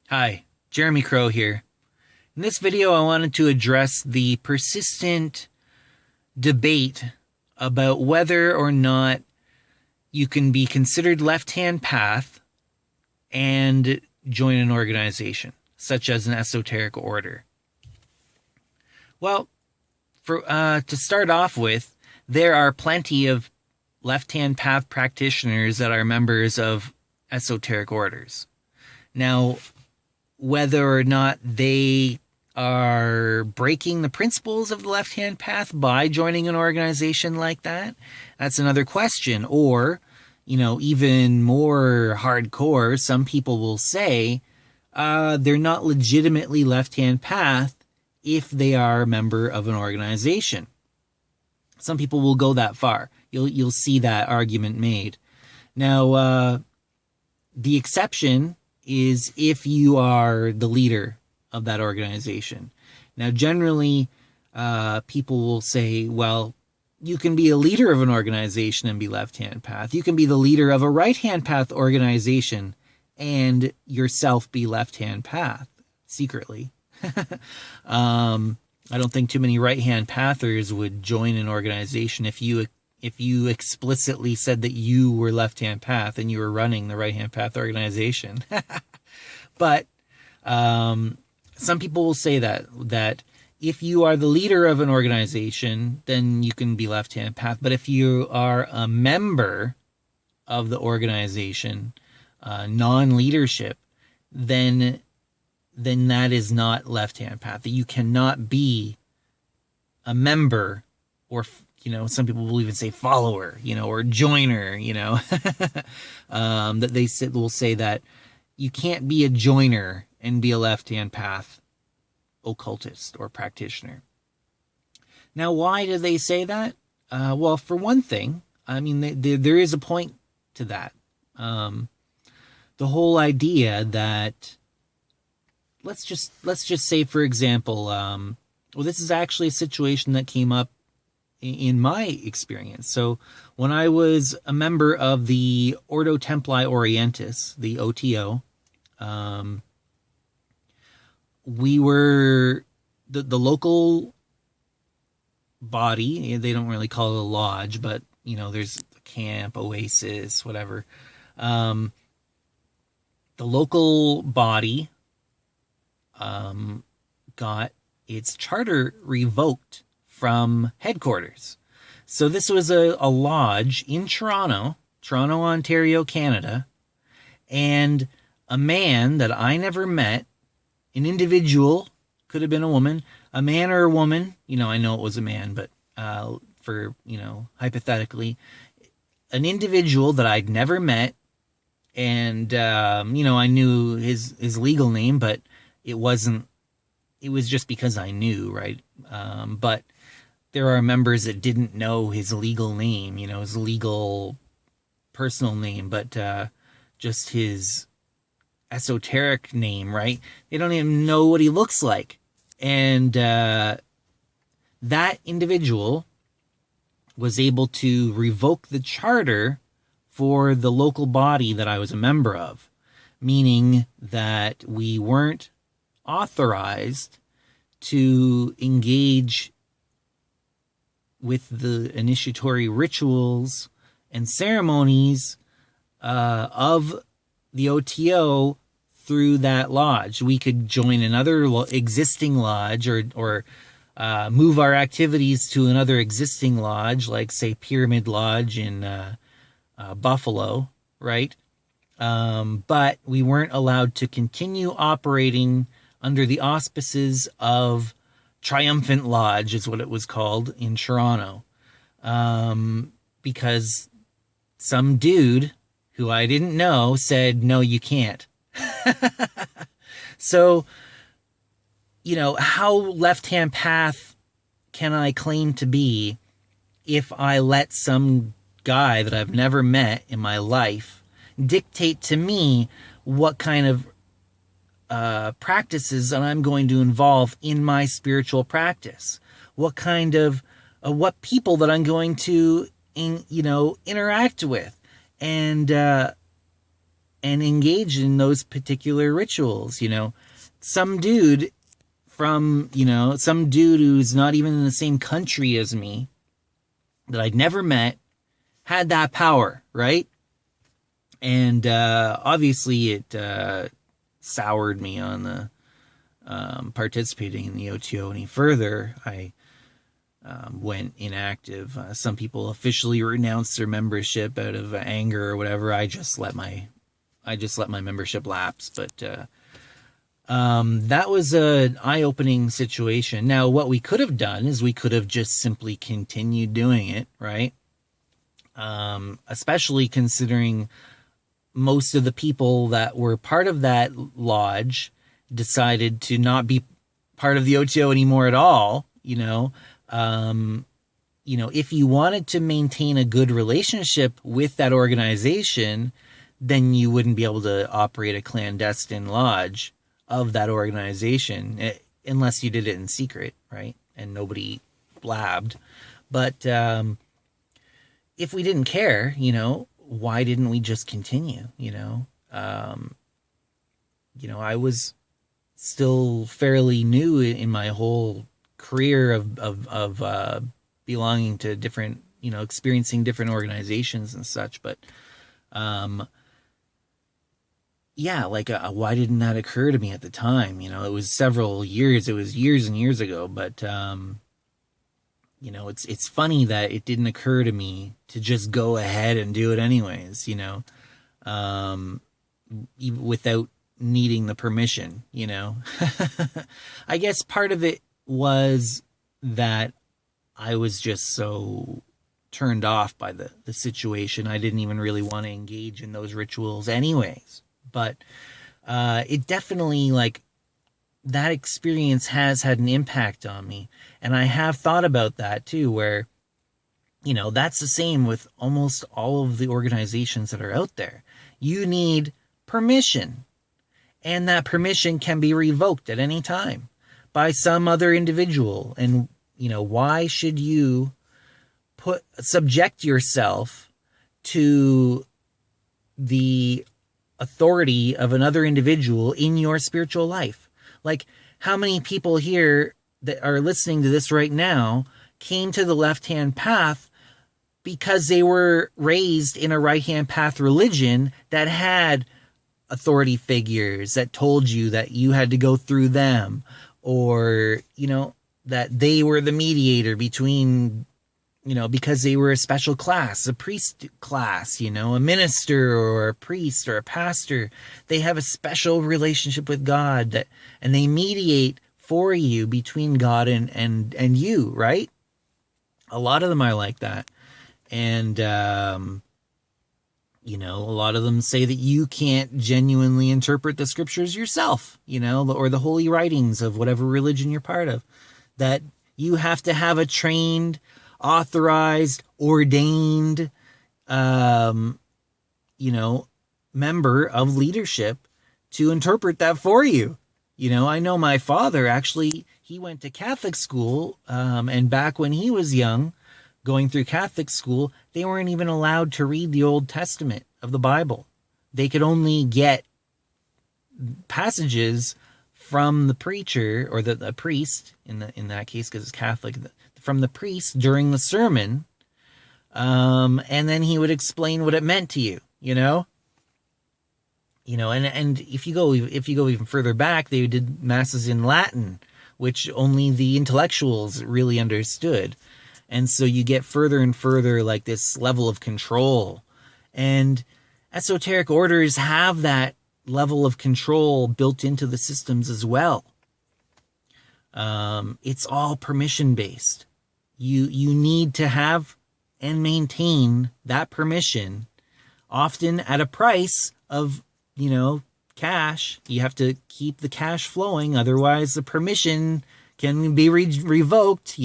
Hi, Jeremy Crow here. In this video, I wanted to address the persistent debate about whether or not you can be considered left-hand path and join an organization, such as an esoteric order. Well, to start off with, there are plenty of left-hand path practitioners that are members of esoteric orders. Now, whether or not they are breaking the principles of the left-hand path by joining an organization like that, that's another question. Or, even more hardcore, some people will say they're not legitimately left-hand path if they are a member of an organization. Some people will go that far. You'll see that argument made. Now, the exception is if you are the leader of that organization. Now, generally, people will say, well, you can be a leader of an organization and be left-hand path. You can be the leader of a right-hand path organization and yourself be left-hand path secretly. I don't think too many right-hand pathers would join an organization if you explicitly said that you were left-hand path and you were running the right-hand path organization. But some people will say that if you are the leader of an organization, then you can be left-hand path. But if you are a member of the organization, non-leadership, then that is not left-hand path. That you cannot be a member, or some people will even say follower, or joiner, that they will say that you can't be a joiner and be a left-hand path occultist or practitioner. Now, why do they say that? Well, for one thing, there is a point to that. The whole idea that, let's just say, for example, this is actually a situation that came up in my experience. So when I was a member of the Ordo Templi Orientis, the OTO, we were the local body. They don't really call it a lodge, but there's a camp, oasis, whatever. The local body got its charter revoked from headquarters. So this was a lodge in Toronto, Ontario, Canada, and a man that I never met, an individual, could have been a woman, a man or a woman, I know it was a man, but for, hypothetically, an individual that I'd never met, and, I knew his legal name, but it was just because I knew, right? But there are members that didn't know his legal name, his legal personal name, but just his esoteric name, right? They don't even know what he looks like. And that individual was able to revoke the charter for the local body that I was a member of, meaning that we weren't authorized to engage with the initiatory rituals and ceremonies of the OTO through that lodge. We could join another existing lodge or move our activities to another existing lodge, like, say, Pyramid Lodge in Buffalo, right? But we weren't allowed to continue operating under the auspices of Triumphant Lodge, is what it was called, in Toronto, because some dude who I didn't know said, no, you can't. So, how left-hand path can I claim to be if I let some guy that I've never met in my life dictate to me what kind of practices that I'm going to involve in my spiritual practice? What kind of, what people that I'm going to, interact with, and and engage in those particular rituals. Some dude some dude who's not even in the same country as me, that I'd never met, had that power, right? And obviously it soured me on the participating in the OTO any further. I went inactive. Some people officially renounced their membership out of anger or whatever. I just let my membership lapse. But that was an eye-opening situation. Now, what we could have done is we could have just simply continued doing it, right? Especially considering most of the people that were part of that lodge decided to not be part of the OTO anymore at all. If you wanted to maintain a good relationship with that organization, then you wouldn't be able to operate a clandestine lodge of that organization unless you did it in secret, right? And nobody blabbed. But if we didn't care, why didn't we just continue? I was still fairly new in my whole career of belonging to different, experiencing different organizations and such. But why didn't that occur to me at the time? It was several years. It was years and years ago. But it's funny that it didn't occur to me to just go ahead and do it anyways. Without needing the permission. I guess part of it was that I was just so turned off by the situation. I didn't even really want to engage in those rituals anyways. But it definitely, that experience has had an impact on me. And I have thought about that too, where, that's the same with almost all of the organizations that are out there. You need permission. And that permission can be revoked at any time by some other individual. And, why should you subject yourself to the authority of another individual in your spiritual life? How many people here that are listening to this right now came to the left-hand path because they were raised in a right-hand path religion that had authority figures that told you that you had to go through them, or, that they were the mediator between, because they were a special class, a priest class, a minister or a priest or a pastor. They have a special relationship with God and they mediate for you between God and you, right? A lot of them are like that. And, a lot of them say that you can't genuinely interpret the scriptures yourself, or the holy writings of whatever religion you're part of, that you have to have a trained, authorized, ordained, member of leadership to interpret that for you. I know my father, actually, he went to Catholic school, and back when he was young, going through Catholic school, they weren't even allowed to read the Old Testament of the Bible. They could only get passages from the preacher or the priest in that case, because it's Catholic, from the priest during the sermon, and then he would explain what it meant to you. And if you go even further back, they did masses in Latin, which only the intellectuals really understood. And so you get further and further this level of control. And esoteric orders have that level of control built into the systems as well. It's all permission based. You need to have and maintain that permission, often at a price of, cash. You have to keep the cash flowing. Otherwise the permission can be revoked,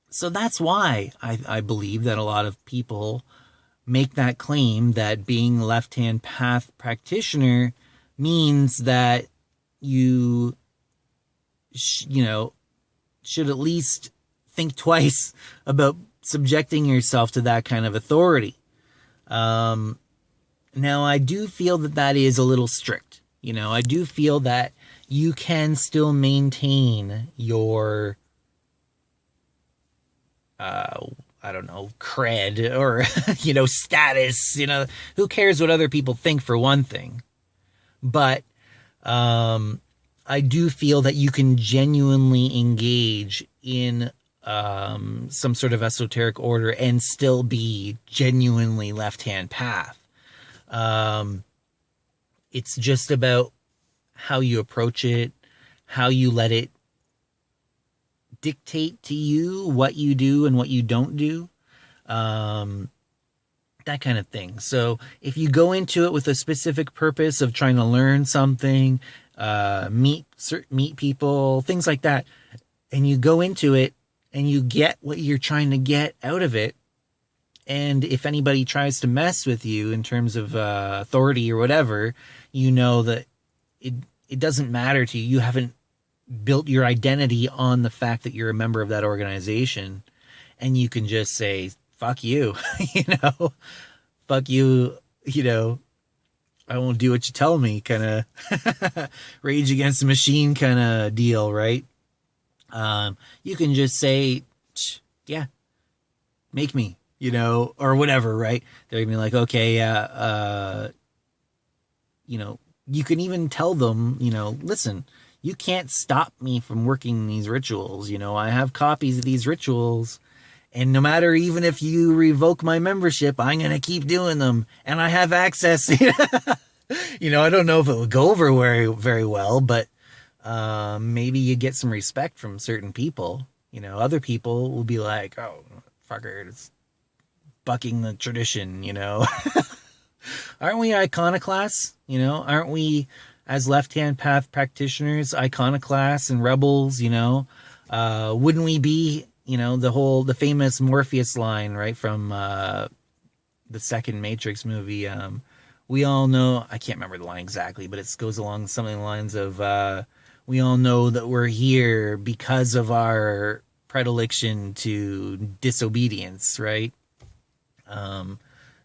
So that's why I believe that a lot of people make that claim that being a left-hand path practitioner means that you, should at least think twice about subjecting yourself to that kind of authority. Now, I do feel that that is a little strict. You know, I do feel that you can still maintain your, I don't know, cred or, you know, status. You know, who cares what other people think, for one thing. But I do feel that you can genuinely engage in some sort of esoteric order and still be genuinely left-hand path. It's just about how you approach it, how you let it dictate to you what you do and what you don't do. That kind of thing. So if you go into it with a specific purpose of trying to learn something, meet people, things like that, and you go into it and you get what you're trying to get out of it, and if anybody tries to mess with you in terms of authority or whatever, you know that it doesn't matter to you. You haven't built your identity on the fact that you're a member of that organization, and you can just say, fuck you, you know, fuck you, you know, I won't do what you tell me, kind of Rage Against the Machine kind of deal, right? You can just say, yeah, make me, you know, or whatever, right? They're gonna be like, okay, yeah, you know, you can even tell them, you know, listen, you can't stop me from working these rituals. You know, I have copies of these rituals, and no matter, even if you revoke my membership, I'm going to keep doing them, and I have access. You know, I don't know if it would go over very, very well, but maybe you get some respect from certain people. You know, other people will be like, oh, fucker, it's bucking the tradition, you know. Aren't we iconoclasts? You know, aren't we, as left-hand path practitioners, iconoclasts and rebels, you know? Wouldn't we be, you know, the famous Morpheus line, right, from the second Matrix movie? We all know, I can't remember the line exactly, but it goes along something along the lines of, we all know that we're here because of our predilection to disobedience, right?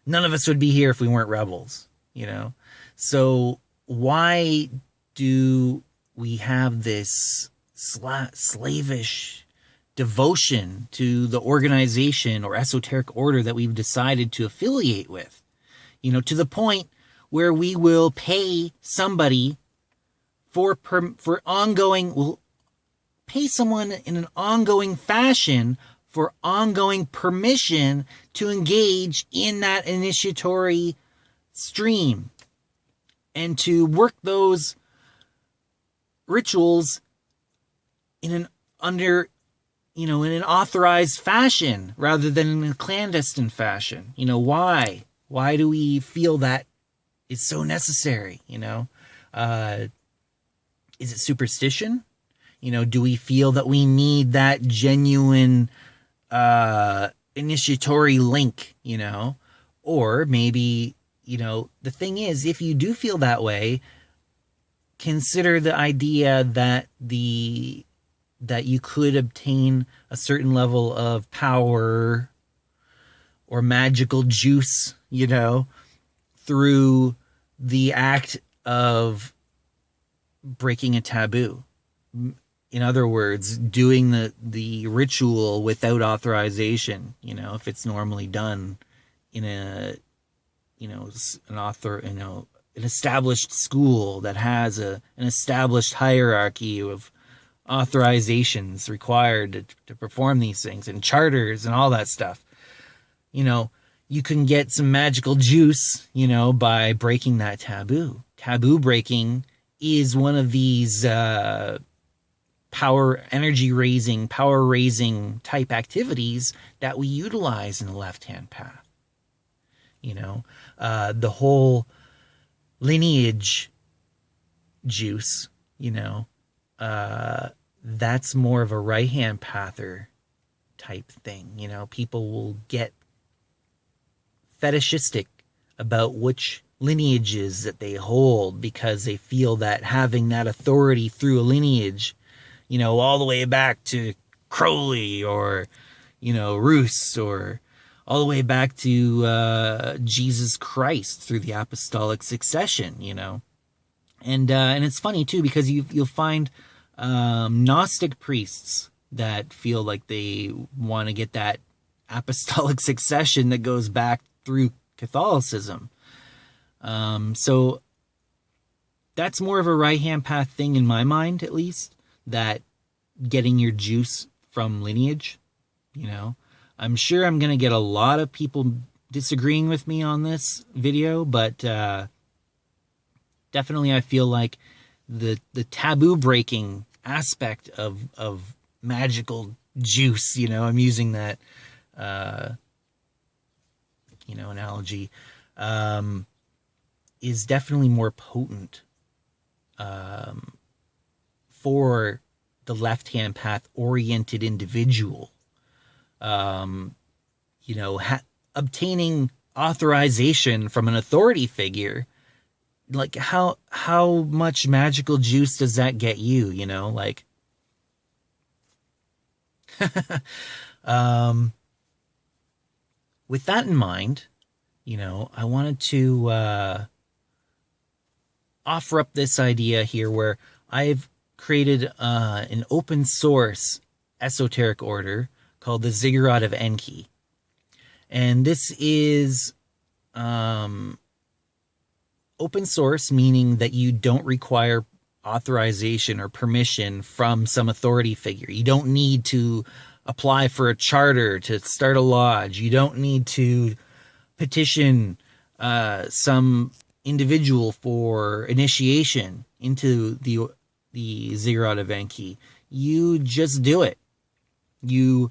None of us would be here if we weren't rebels, you know? So why do we have this slavish devotion to the organization or esoteric order that we've decided to affiliate with? You know, to the point where we will pay somebody for ongoing, we'll pay someone in an ongoing fashion for ongoing permission to engage in that initiatory stream and to work those rituals in an in an authorized fashion rather than in a clandestine fashion. You know, why? Why do we feel that it's so necessary? You know, is it superstition? You know, do we feel that we need that genuine initiatory link, you know? Or maybe, you know, the thing is, if you do feel that way, consider the idea that that you could obtain a certain level of power or magical juice, you know, through the act of breaking a taboo. In other words, doing the ritual without authorization, you know, if it's normally done in an established school that has an established hierarchy of authorizations required to perform these things, and charters and all that stuff. You know, you can get some magical juice, you know, by breaking that taboo. Taboo breaking is one of these power raising type activities that we utilize in the left-hand path. You know, the whole lineage juice, you know, that's more of a right-hand pather type thing. You know, people will get fetishistic about which lineages that they hold because they feel that having that authority through a lineage, you know, all the way back to Crowley or, you know, Roos or all the way back to Jesus Christ through the apostolic succession, and it's funny too, because you'll find Gnostic priests that feel like they want to get that apostolic succession that goes back through Catholicism. So that's more of a right-hand path thing in my mind, at least, that getting your juice from lineage, I'm sure I'm going to get a lot of people disagreeing with me on this video, but definitely I feel like the taboo breaking aspect of magical juice, I'm using that, analogy, is definitely more potent for the left-hand path oriented individual. Obtaining authorization from an authority figure, like how much magical juice does that get you, with that in mind, I wanted to offer up this idea here where I've created an open source esoteric order called the Ziggurat of Enki. And this is open source, meaning that you don't require authorization or permission from some authority figure. You don't need to apply for a charter to start a lodge. You don't need to petition some individual for initiation into the Ziggurat of Enki. You just do it. You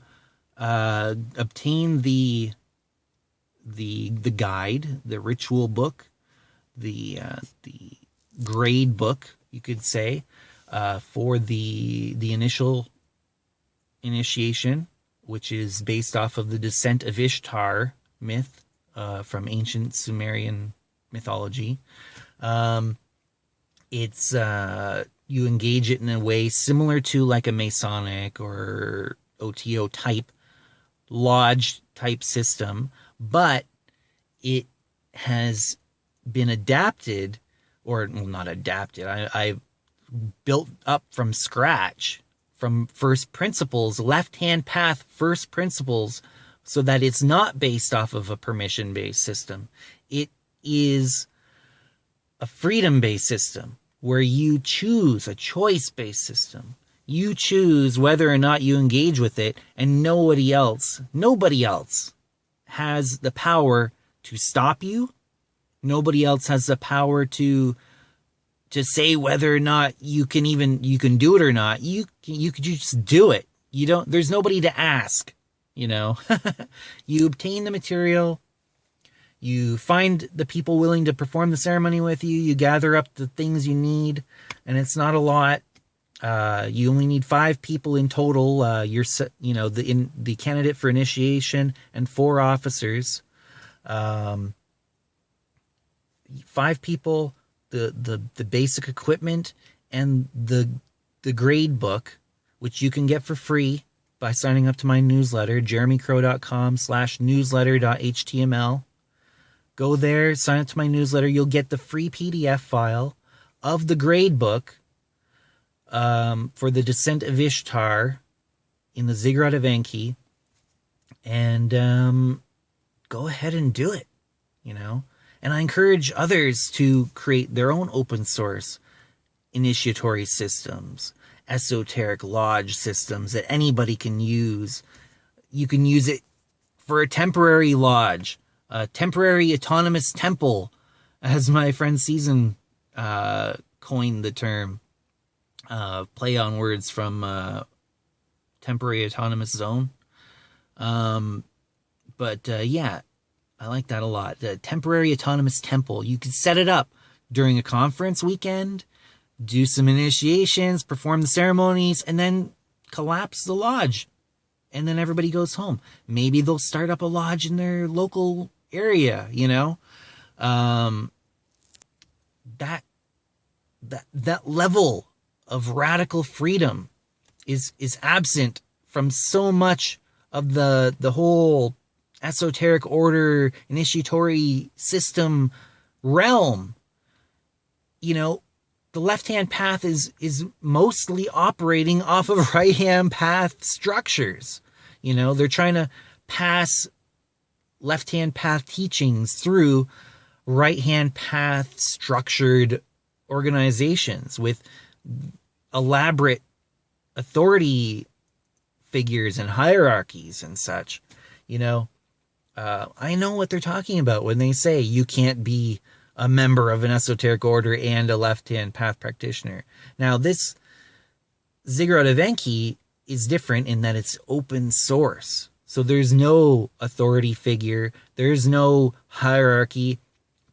obtain the guide, the ritual book, the Gradebook, you could say, for the initial initiation, which is based off of the descent of Ishtar myth from ancient Sumerian mythology. It's you engage it in a way similar to like a Masonic or OTO type lodge type system, but it has been adapted, or well, not adapted. I built up from scratch, from first principles, left-hand path first principles, so that it's not based off of a permission-based system. It is a freedom-based system where you choose, a choice-based system. You choose whether or not you engage with it, and nobody else has the power to stop you. Nobody else has the power to say whether or not you can do it or not. You could just do it. There's nobody to ask, You obtain the material, you find the people willing to perform the ceremony with you, you gather up the things you need, and it's not a lot. You only need 5 people in total. The candidate for initiation and 4 officers. 5 people, the basic equipment, and the Gradebook, which you can get for free by signing up to my newsletter, jeremycrow.com/newsletter.html. Go there, sign up to my newsletter. You'll get the free PDF file of the Gradebook for the descent of Ishtar in the Ziggurat of Enki, and go ahead and do it, And I encourage others to create their own open source initiatory systems, esoteric lodge systems that anybody can use. You can use it for a temporary lodge, a temporary autonomous temple, as my friend Season coined the term. Play on words from temporary autonomous zone. Yeah, I like that a lot. The temporary autonomous temple. You could set it up during a conference weekend, do some initiations, perform the ceremonies, and then collapse the lodge. And then everybody goes home. Maybe they'll start up a lodge in their local area, That level of radical freedom is absent from so much of the whole esoteric order initiatory system realm, you know, the left-hand path is mostly operating off of right-hand path structures. You know, they're trying to pass left-hand path teachings through right-hand path structured organizations with elaborate authority figures and hierarchies and such. You know, I know what they're talking about when they say you can't be a member of an esoteric order and a left-hand path practitioner. Now, this Ziggurat of Enki is different in that it's open source. So there's no authority figure. There's no hierarchy.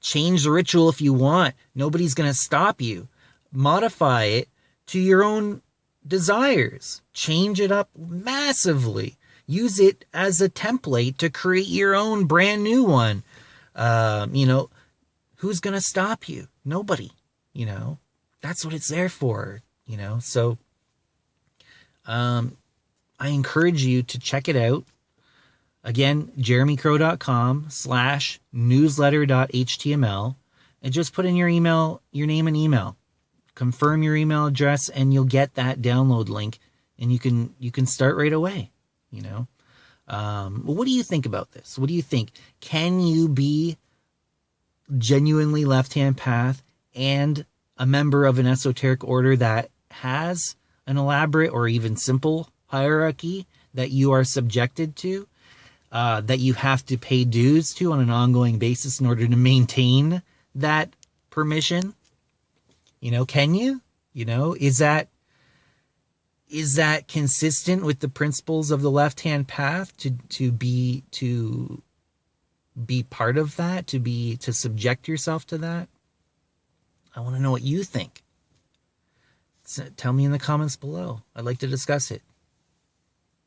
Change the ritual if you want. Nobody's going to stop you. Modify it to your own desires. Change it up massively. Use it as a template to create your own brand new one. You know, who's going to stop you? Nobody. You know, that's what it's there for. You know, so I encourage you to check it out. Again, jeremycrow.com/newsletter.html, and just put in your email, your name and email. Confirm your email address, and you'll get that download link, and you can start right away. You know, what do you think about this? What do you think? Can you be genuinely left-hand path and a member of an esoteric order that has an elaborate or even simple hierarchy that you are subjected to, that you have to pay dues to on an ongoing basis in order to maintain that permission? You know, can you? You know, is that consistent with the principles of the left-hand path to be part of that, to subject yourself to that? I want to know what you think. So tell me in the comments below. I'd like to discuss it.